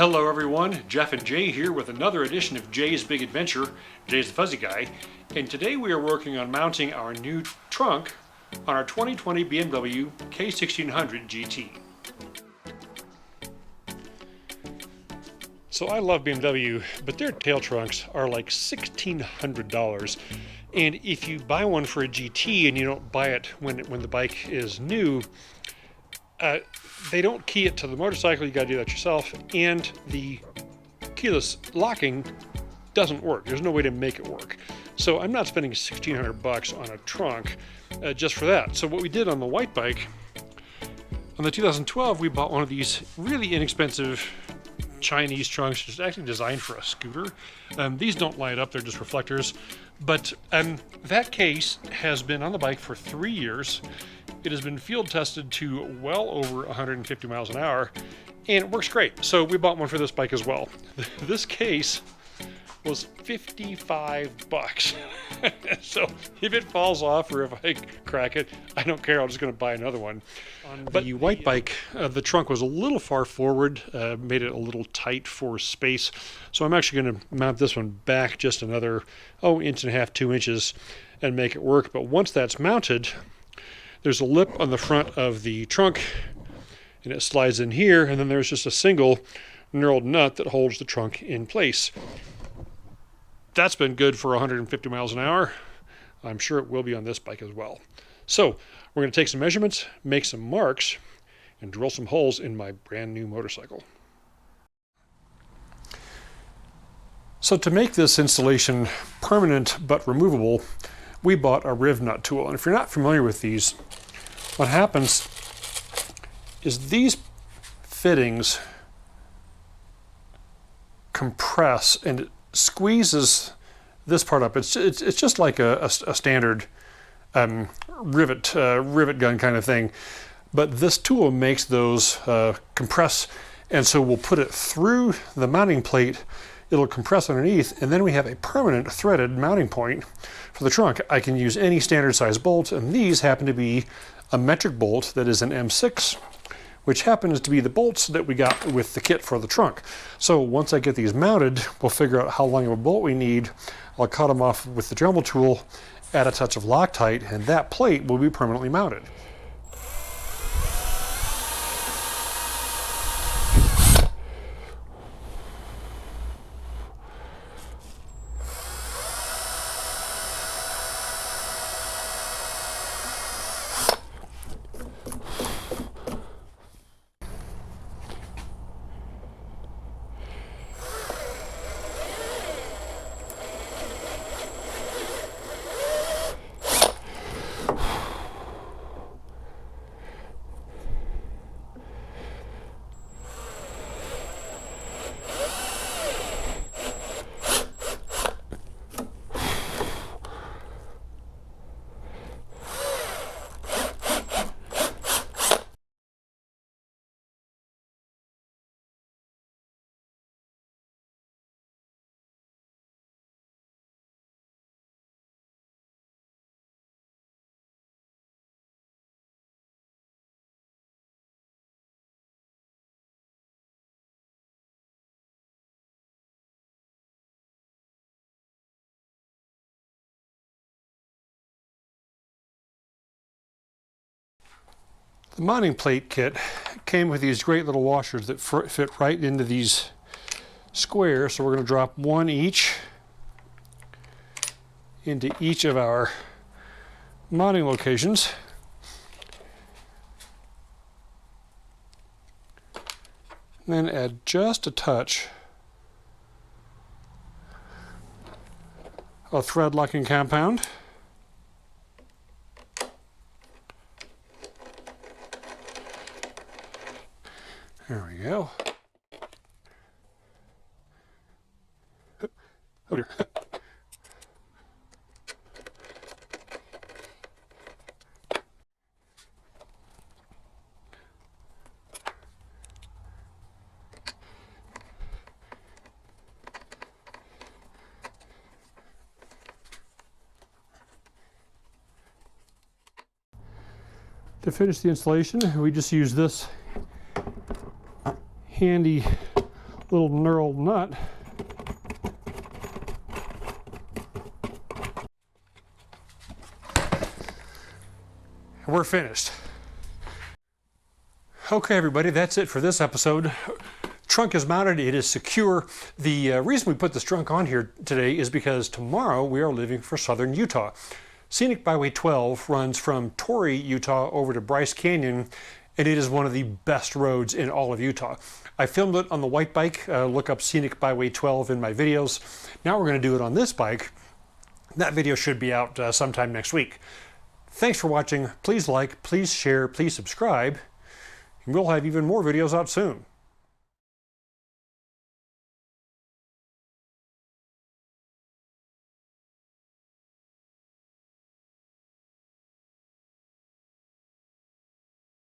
Hello everyone, Jeff and Jay here with another edition of Jay's Big Adventure. Jay's the fuzzy guy, and today we are working on mounting our new trunk on our 2020 BMW K1600 GT. So I love BMW, but their tail trunks are like $1,600. And if you buy one for a GT and you don't buy it when the bike is new, they don't key it to the motorcycle. You got to do that yourself, and the keyless locking doesn't work. There's no way to make it work. So I'm not spending $1,600 on a trunk just for that. So what we did on the white bike, on the 2012, we bought one of these really inexpensive Chinese trunks, just actually designed for a scooter. These don't light up, they're just reflectors. But that case has been on the bike for 3 years. It has been field tested to well over 150 miles an hour, and it works great. So we bought one for this bike as well. This case was $55. So if it falls off or if I crack it, I don't care. I'm just going to buy another one. On the white bike, the trunk was a little far forward, made it a little tight for space. So I'm actually going to mount this one back just another, inch and a half, 2 inches, and make it work. But once that's mounted, there's a lip on the front of the trunk, and it slides in here, and then there's just a single knurled nut that holds the trunk in place. That's been good for 150 miles an hour. I'm sure it will be on this bike as well. So we're going to take some measurements, make some marks, and drill some holes in my brand new motorcycle. So to make this installation permanent but removable, we bought a riv nut tool. And if you're not familiar with these, what happens is these fittings compress and it squeezes this part up. It's just like a standard rivet gun kind of thing. But this tool makes those compress, and so we'll put it through the mounting plate. It'll compress underneath, and then we have a permanent threaded mounting point for the trunk. I can use any standard size bolt, and these happen to be a metric bolt that is an M6, which happens to be the bolts that we got with the kit for the trunk. So once I get these mounted, we'll figure out how long of a bolt we need. I'll cut them off with the Dremel tool, add a touch of Loctite, and that plate will be permanently mounted. The mounting plate kit came with these great little washers that fit right into these squares, so we're going to drop one each into each of our mounting locations. And then add just a touch of thread locking compound. There we go. Oh dear. To finish the installation, we just use this handy little knurled nut. And we're finished. Okay, everybody, that's it for this episode. Trunk is mounted, it is secure. The reason we put this trunk on here today is because tomorrow we are leaving for southern Utah. Scenic Byway 12 runs from Torrey, Utah over to Bryce Canyon, and it is one of the best roads in all of Utah. I filmed it on the white bike. Look up Scenic Byway 12 in my videos. Now we're going to do it on this bike. That video should be out sometime next week. Thanks for watching. Please like, please share, please subscribe, and we'll have even more videos out soon.